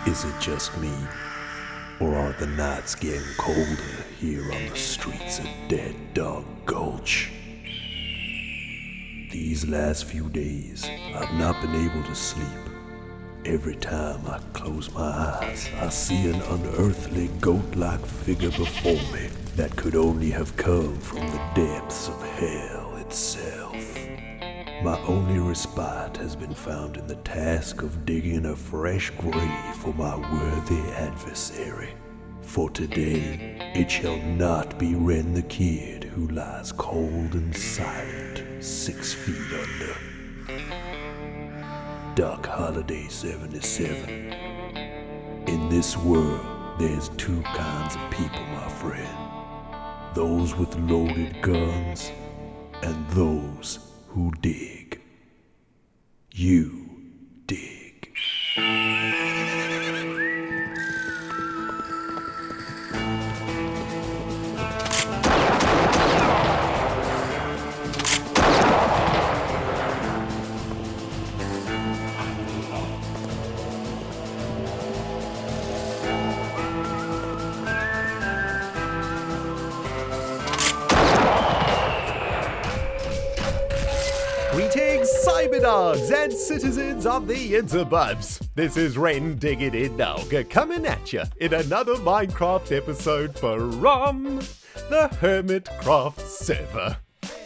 Is it just me, or are the nights getting colder here on the streets of Dead Dog Gulch? These last few days, I've not been able to sleep. Every time I close my eyes, I see an unearthly goat-like figure before me that could only have come from the depths of hell itself. My only respite has been found in the task of digging a fresh grave for my worthy adversary. For today, it shall not be Ren the Kid who lies cold and silent 6 feet under. Doc Holliday 77. In this world, there's two kinds of people, my friend. Those with loaded guns, and those who dig. You dig. Greetings, Cyberdogs and citizens of the interbubs. This is ReNDoG coming at you in another Minecraft episode from the HermitCraft server.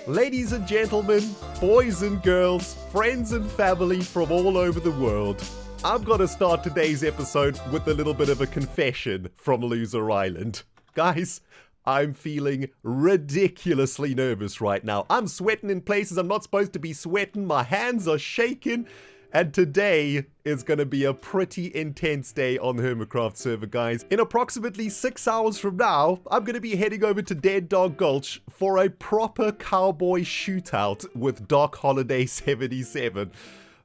Ladies and gentlemen, boys and girls, friends and family from all over the world, I'm gonna start today's episode with a little bit of a confession from Loser Island. Guys, I'm feeling ridiculously nervous right now. I'm sweating in places I'm not supposed to be sweating. My hands are shaking. And today is going to be a pretty intense day on the HermitCraft server, guys. In approximately 6 hours from now, I'm going to be heading over to Dead Dog Gulch for a proper cowboy shootout with Doc Holliday 77.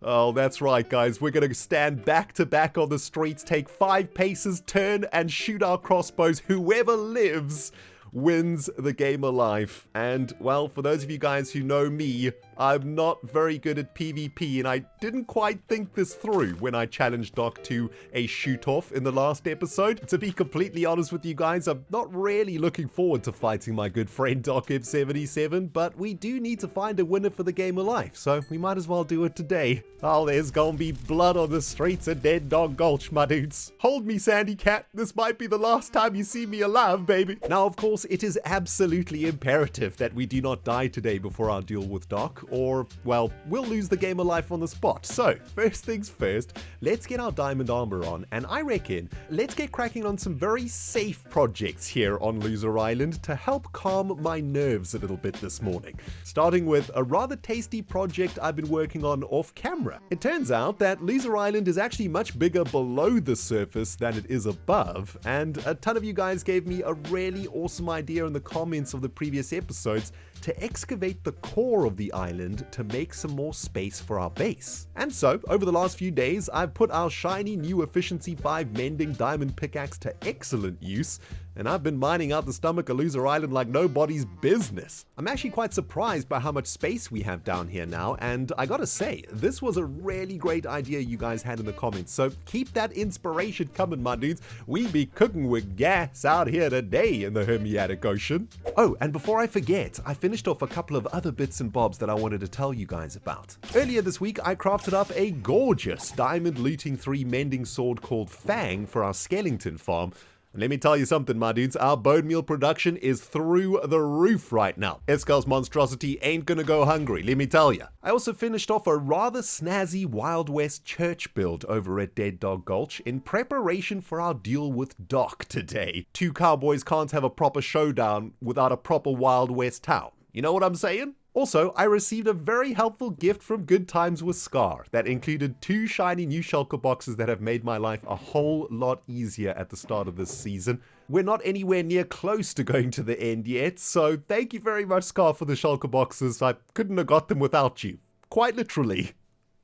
Oh, that's right, guys. We're going to stand back to back on the streets, take 5 paces, turn, and shoot our crossbows. Whoever lives wins the game of life. And, well, for those of you guys who know me, I'm not very good at PvP, and I didn't quite think this through when I challenged Doc to a shoot-off in the last episode. To be completely honest with you guys, I'm not really looking forward to fighting my good friend Doc M77, but we do need to find a winner for the game of life, so we might as well do it today. Oh, there's gonna be blood on the streets of Dead Dog Gulch, my dudes. Hold me, Sandy Cat. This might be the last time you see me alive, baby. Now, of course, it is absolutely imperative that we do not die today before our duel with Doc, or, well, we'll lose the game of life on the spot. So, first things first, let's get our diamond armor on, and I reckon let's get cracking on some very safe projects here on Loser Island to help calm my nerves a little bit this morning. Starting with a rather tasty project I've been working on off camera. It turns out that Loser Island is actually much bigger below the surface than it is above, and a ton of you guys gave me a really awesome idea in the comments of the previous episodes to excavate the core of the island to make some more space for our base. And so, over the last few days, I've put our shiny new Efficiency 5 Mending Diamond Pickaxe to excellent use, and I've been mining out the stomach of Loser Island like nobody's business. I'm actually quite surprised by how much space we have down here now, and I gotta say, this was a really great idea you guys had in the comments, so keep that inspiration coming, my dudes. We be cooking with gas out here today in the Hermiatic Ocean. Oh, and before I forget, I finished off a couple of other bits and bobs that I wanted to tell you guys about. Earlier this week, I crafted up a gorgeous Diamond Looting 3 mending sword called Fang for our Skellington farm. Let me tell you something, my dudes, our bone meal production is through the roof right now. Eskal's monstrosity ain't gonna go hungry, let me tell ya. I also finished off a rather snazzy Wild West church build over at Dead Dog Gulch in preparation for our deal with Doc today. 2 cowboys can't have a proper showdown without a proper Wild West town. You know what I'm saying? Also, I received a very helpful gift from Good Times with Scar that included 2 shiny new shulker boxes that have made my life a whole lot easier at the start of this season. We're not anywhere near close to going to the end yet, so thank you very much, Scar, for the shulker boxes. I couldn't have got them without you. Quite literally.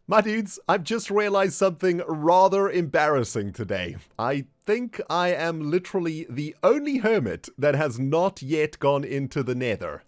My dudes, I've just realized something rather embarrassing today. I think I am literally the only hermit that has not yet gone into the Nether.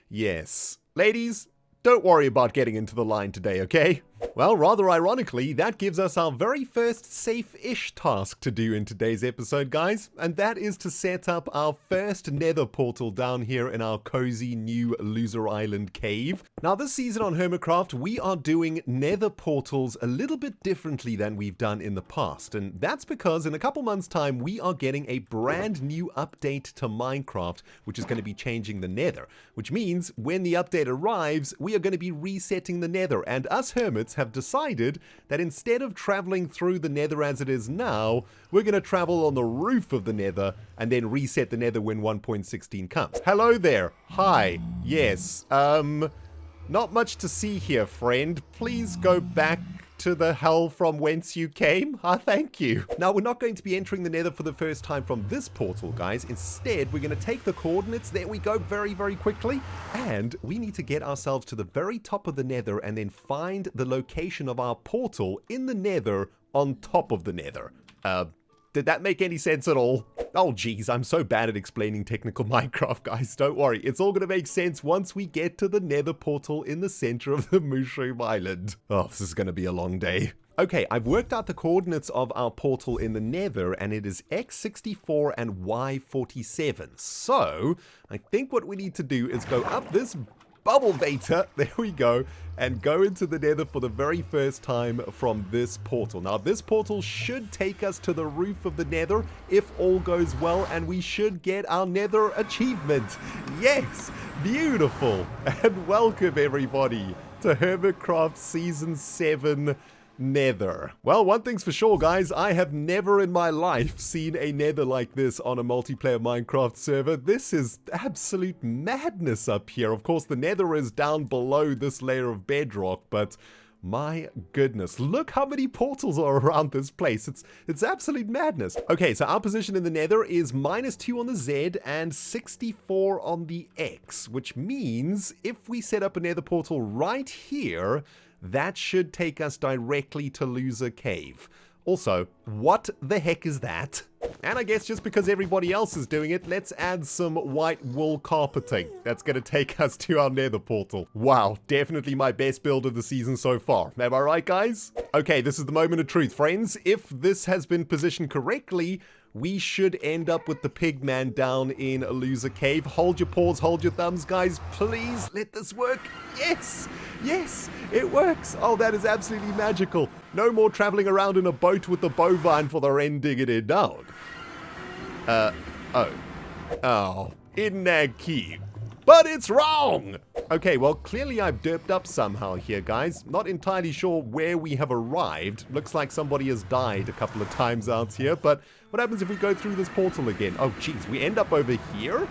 Yes. Ladies, don't worry about getting into the line today, okay? Well, rather ironically, that gives us our very first safe-ish task to do in today's episode, guys, and that is to set up our first nether portal down here in our cozy new Loser Island cave. Now, this season on HermitCraft, we are doing nether portals a little bit differently than we've done in the past, and that's because in a couple months' time, we are getting a brand new update to Minecraft, which is going to be changing the nether, which means when the update arrives, we are going to be resetting the nether, and us hermits have decided that instead of traveling through the nether as it is now, we're going to travel on the roof of the nether and then reset the nether when 1.16 comes. Hello there. Hi. Yes. Not much to see here, friend. Please go back to the hell from whence you came. Thank you. Now, we're not going to be entering the nether for the first time from this portal, guys. Instead, we're going to take the coordinates. There we go, very, very quickly. And we need to get ourselves to the very top of the nether and then find the location of our portal in the nether on top of the nether. Did that make any sense at all? Oh geez, I'm so bad at explaining technical Minecraft, guys. Don't worry, it's all gonna make sense once we get to the nether portal in the center of the Mooshroom Island. Oh, this is gonna be a long day. Okay, I've worked out the coordinates of our portal in the nether, and it is x64 and y47. So, I think what we need to do is go up this bubble vator, there we go, and go into the nether for the very first time from this portal. Now, this portal should take us to the roof of the nether if all goes well, and we should get our nether achievement. Yes, beautiful. And welcome everybody to HermitCraft Season 7 Nether. Well, one thing's for sure, guys, I have never in my life seen a nether like this on a multiplayer Minecraft server. This is absolute madness up here. Of course, the nether is down below this layer of bedrock, but my goodness, look how many portals are around this place. It's absolute madness. Okay, so our position in the nether is -2 on the Z and 64 on the X, which means if we set up a nether portal right here, that should take us directly to Loser Cave. Also, what the heck is that? And I guess just because everybody else is doing it, let's add some white wool carpeting. That's going to take us to our nether portal. Wow, definitely my best build of the season so far. Am I right, guys? Okay, this is the moment of truth, friends. If this has been positioned correctly, we should end up with the pigman down in a Loser Cave. Hold your paws, hold your thumbs, guys. Please let this work. Yes, yes, it works. Oh, that is absolutely magical. No more traveling around in a boat with the bovine for the ReNDoG. Oh, isn't that cute? But it's wrong! Okay, well, clearly I've derped up somehow here, guys. Not entirely sure where we have arrived. Looks like somebody has died a couple of times out here, but what happens if we go through this portal again? Oh, geez, we end up over here?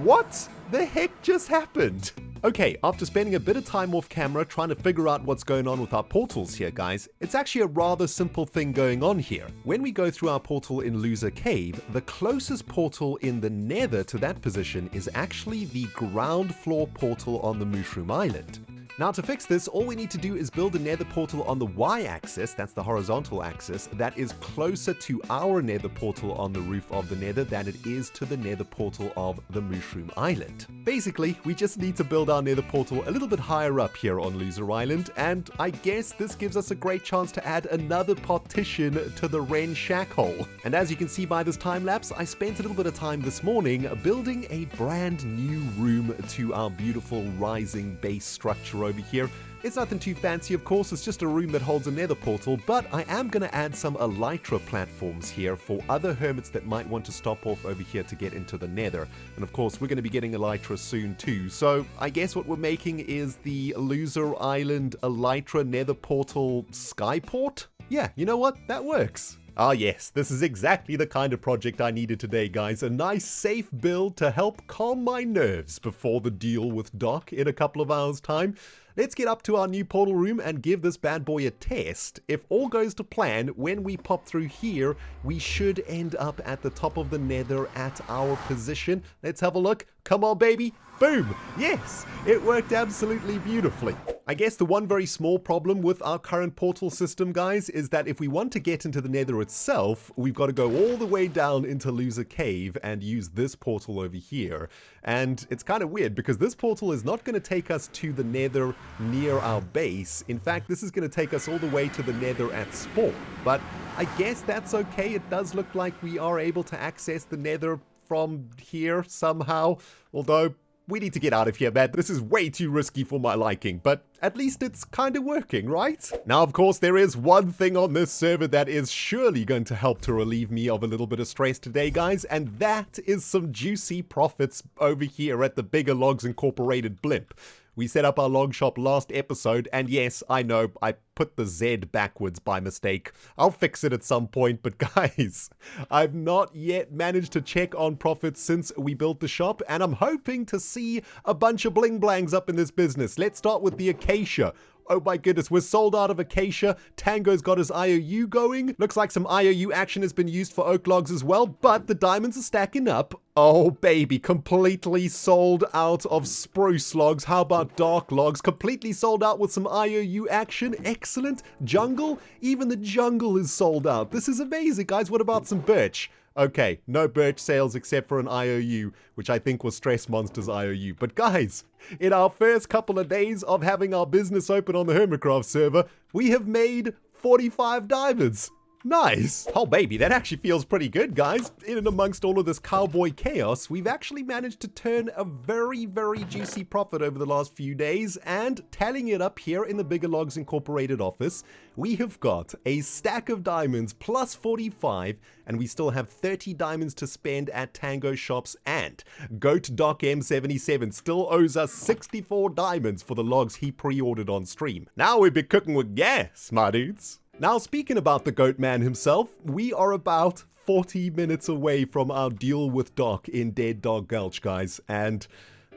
What the heck just happened? Okay, after spending a bit of time off camera trying to figure out what's going on with our portals here, guys, it's actually a rather simple thing going on here. When we go through our portal in Loser Cave, the closest portal in the nether to that position is actually the ground floor portal on the Mooshroom Island. Now, to fix this, all we need to do is build a nether portal on the y-axis, that's the horizontal axis, that is closer to our nether portal on the roof of the nether than it is to the nether portal of the Mooshroom Island. Basically, we just need to build our nether portal a little bit higher up here on Loser Island, and I guess this gives us a great chance to add another partition to the Ren shack hole. And as you can see by this time lapse, I spent a little bit of time this morning building a brand new room to our beautiful rising base structure over here. It's nothing too fancy, of course, it's just a room that holds a nether portal, but I am going to add some elytra platforms here for other hermits that might want to stop off over here to get into the nether. And of course, we're going to be getting elytra soon too, so I guess what we're making is the Loser Island elytra nether portal skyport? Yeah, you know what? That works. Ah yes, this is exactly the kind of project I needed today, guys. A nice, safe build to help calm my nerves before the deal with Doc in a couple of hours' time. Let's get up to our new portal room and give this bad boy a test. If all goes to plan, when we pop through here, we should end up at the top of the nether at our position. Let's have a look. Come on, baby. Boom! Yes, it worked absolutely beautifully. I guess the one very small problem with our current portal system, guys, is that if we want to get into the nether itself, we've got to go all the way down into Loser Cave and use this portal over here. And it's kind of weird because this portal is not going to take us to the nether near our base. In fact, this is going to take us all the way to the Nether at spawn. But I guess that's okay. It does look like we are able to access the Nether from here somehow. Although, we need to get out of here, man. This is way too risky for my liking, but at least it's kind of working, right? Now, of course, there is one thing on this server that is surely going to help to relieve me of a little bit of stress today, guys, and that is some juicy profits over here at the Bigger Logs Incorporated blimp. We set up our log shop last episode, and yes, I know, I put the Z backwards by mistake. I'll fix it at some point, but guys, I've not yet managed to check on profits since we built the shop, and I'm hoping to see a bunch of bling blangs up in this business. Let's start with the Acacia. Oh my goodness, we're sold out of Acacia. Tango's got his IOU going. Looks like some IOU action has been used for oak logs as well, but the diamonds are stacking up. Oh baby, completely sold out of spruce logs. How about dark logs? Completely sold out with some IOU action. Excellent. Jungle? Even the jungle is sold out. This is amazing, guys. What about some birch? Okay, no birch sales except for an IOU, which I think was Stress Monster's IOU. But guys, in our first couple of days of having our business open on the HermitCraft server, we have made 45 diamonds. Nice. Oh baby, that actually feels pretty good, guys. In and amongst all of this cowboy chaos, we've actually managed to turn a very, very juicy profit over the last few days, and tallying it up here in the Bigger Logs Incorporated office, we have got a stack of diamonds plus 45, and we still have 30 diamonds to spend at Tango shops, and GoatDoc M77 still owes us 64 diamonds for the logs he pre-ordered on stream. Now we be cooking with gas, my dudes. Now, speaking about the Goat Man himself, we are about 40 minutes away from our deal with Doc in Dead Dog Gulch, guys, and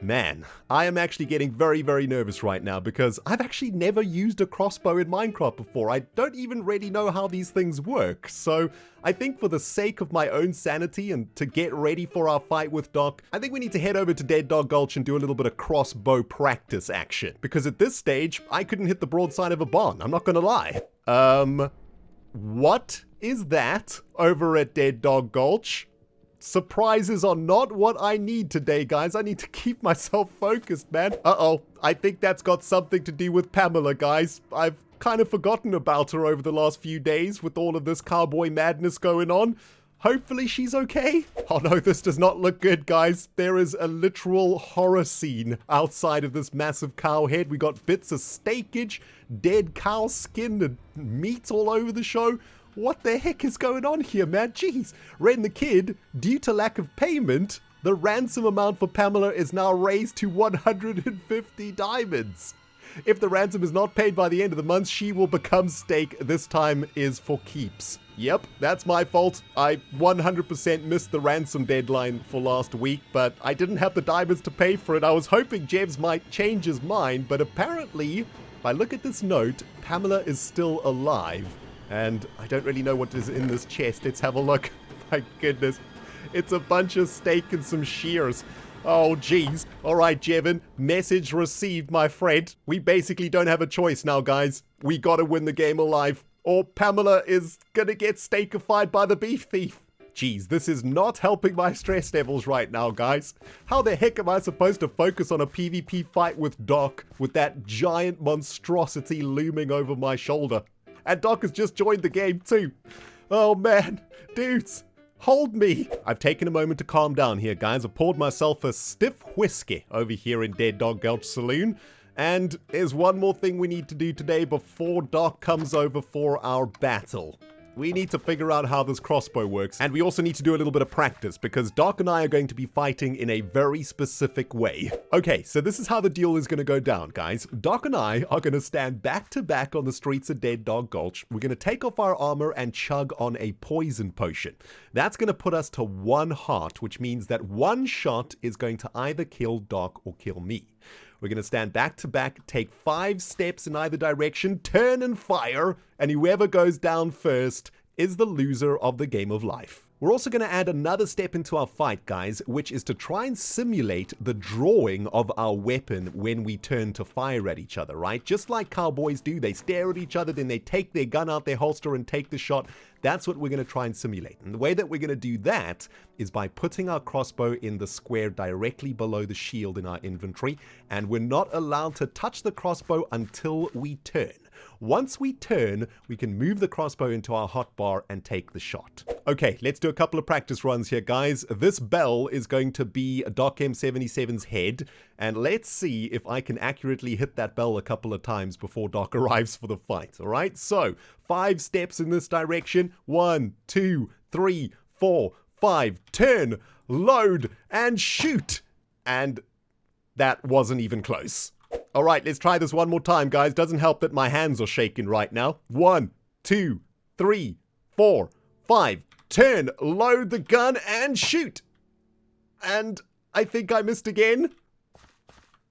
man, I am actually getting very, very nervous right now because I've actually never used a crossbow in Minecraft before. I don't even really know how these things work, so I think for the sake of my own sanity and to get ready for our fight with Doc, I think we need to head over to Dead Dog Gulch and do a little bit of crossbow practice action, because at this stage, I couldn't hit the broadside of a barn, I'm not gonna lie. What is that over at Dead Dog Gulch? Surprises are not what I need today, guys. I need to keep myself focused, man. Uh-oh, I think that's got something to do with Pamela, guys. I've kind of forgotten about her over the last few days with all of this cowboy madness going on. Hopefully she's okay. Oh no, this does not look good, guys. There is a literal horror scene outside of this massive cow head. We got bits of steakage, dead cow skin, and meat all over the show. What the heck is going on here, man? Jeez. Ren the Kid, due to lack of payment, the ransom amount for Pamela is now raised to 150 diamonds. If the ransom is not paid by the end of the month, she will become steak. This time is for keeps. Yep, that's my fault. I 100% missed the ransom deadline for last week, but I didn't have the diamonds to pay for it. I was hoping Jebs might change his mind, but apparently, if I look at this note, Pamela is still alive. And I don't really know what is in this chest. Let's have a look. My goodness. It's a bunch of steak and some shears. Oh, geez. All right, Jevin. Message received, my friend. We basically don't have a choice now, guys. We gotta win the game alive, or Pamela is gonna get steakified by the beef thief. Geez, this is not helping my stress levels right now, guys. How the heck am I supposed to focus on a PvP fight with Doc with that giant monstrosity looming over my shoulder? And Doc has just joined the game too. Oh man, dudes, hold me. I've taken a moment to calm down here, guys. I've poured myself a stiff whiskey over here in Dead Dog Gulch Saloon. And there's one more thing we need to do today before Doc comes over for our battle. We need to figure out how this crossbow works, and we also need to do a little bit of practice because Doc and I are going to be fighting in a very specific way. Okay, so this is how the deal is going to go down, guys. Doc and I are going to stand back to back on the streets of Dead Dog Gulch. We're going to take off our armor and chug on a poison potion. That's going to put us to 1 heart, which means that 1 shot is going to either kill Doc or kill me. We're going to stand back to back, take 5 steps in either direction, turn and fire, and whoever goes down first is the loser of the game of life. We're also going to add another step into our fight, guys, which is to try and simulate the drawing of our weapon when we turn to fire at each other, right? Just like cowboys do, they stare at each other, then they take their gun out their holster and take the shot. That's what we're going to try and simulate. And the way that we're going to do that is by putting our crossbow in the square directly below the shield in our inventory, and we're not allowed to touch the crossbow until we turn. Once we turn, we can move the crossbow into our hotbar and take the shot. Okay, let's do a couple of practice runs here, guys. This bell is going to be Doc M77's head, and let's see if I can accurately hit that bell a couple of times before Doc arrives for the fight, alright? So, 5 steps in this direction. 1, 2, 3, 4, 5. Turn, load, and shoot! And that wasn't even close. Alright, let's try this one more time, guys. Doesn't help that my hands are shaking right now. 1, 2, 3, 4, 5. Turn, load the gun, and shoot! And I think I missed again.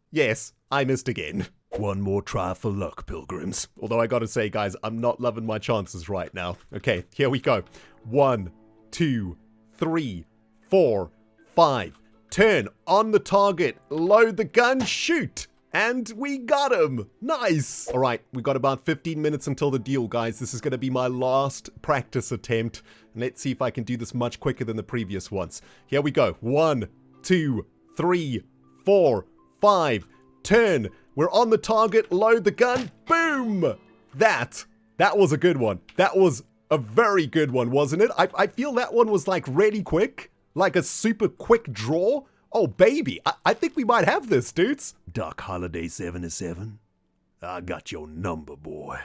Yes, I missed again. One more try for luck, pilgrims. Although I gotta say, guys, I'm not loving my chances right now. Okay, here we go. 1, 2, 3, 4, 5. Turn, on the target, load the gun, shoot! And we got him! Nice! Alright, we got about 15 minutes until the deal, guys. This is going to be my last practice attempt. And let's see if I can do this much quicker than the previous ones. Here we go. 1, 2, 3, 4, 5. Turn. We're on the target. Load the gun. Boom! That was a good one. That was a very good one, wasn't it? I feel that one was like really quick. Like a super quick draw. Oh, baby, I think we might have this, dudes. Doc Holliday 77, I got your number, boy.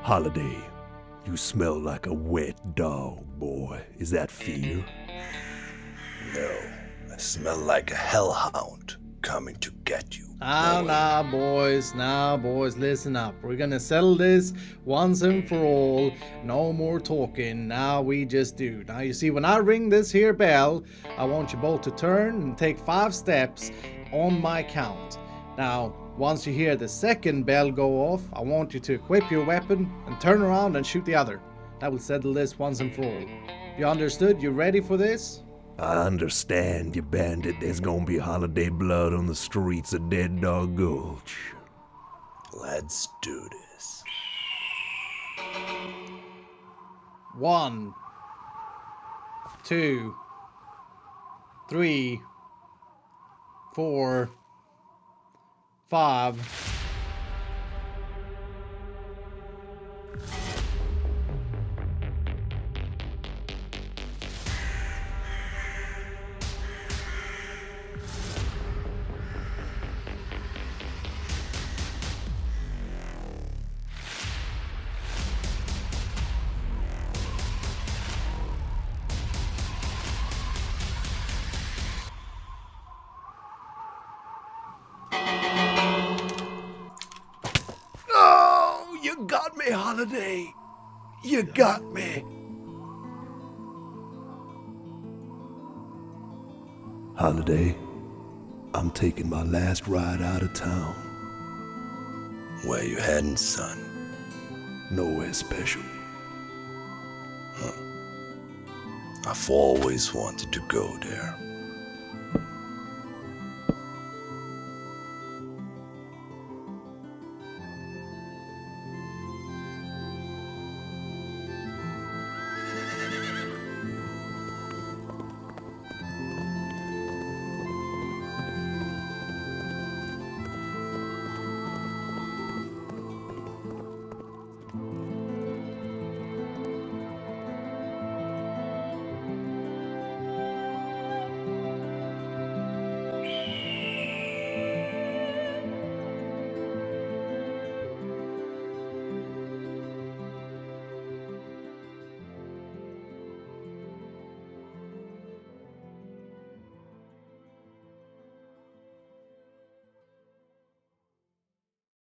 Holliday, you smell like a wet dog, boy. Is that fear? No, I smell like a hellhound coming to get you. Now, boys, listen up. We're gonna settle this once and for all. No more talking. Now we just do. Now, you see, when I ring this here bell, I want you both to turn and take 5 steps on my count. Now, once you hear the second bell go off, I want you to equip your weapon and turn around and shoot the other. That will settle this once and for all. You understood? You ready for this? I understand, you bandit. There's gonna be holiday blood on the streets of Dead Dog Gulch. Let's do this. 1, 2, 3, 4, 5. You got me, Holliday. You got me. Holliday, I'm taking my last ride out of town. Where you heading, son? Nowhere special. I've always wanted to go there.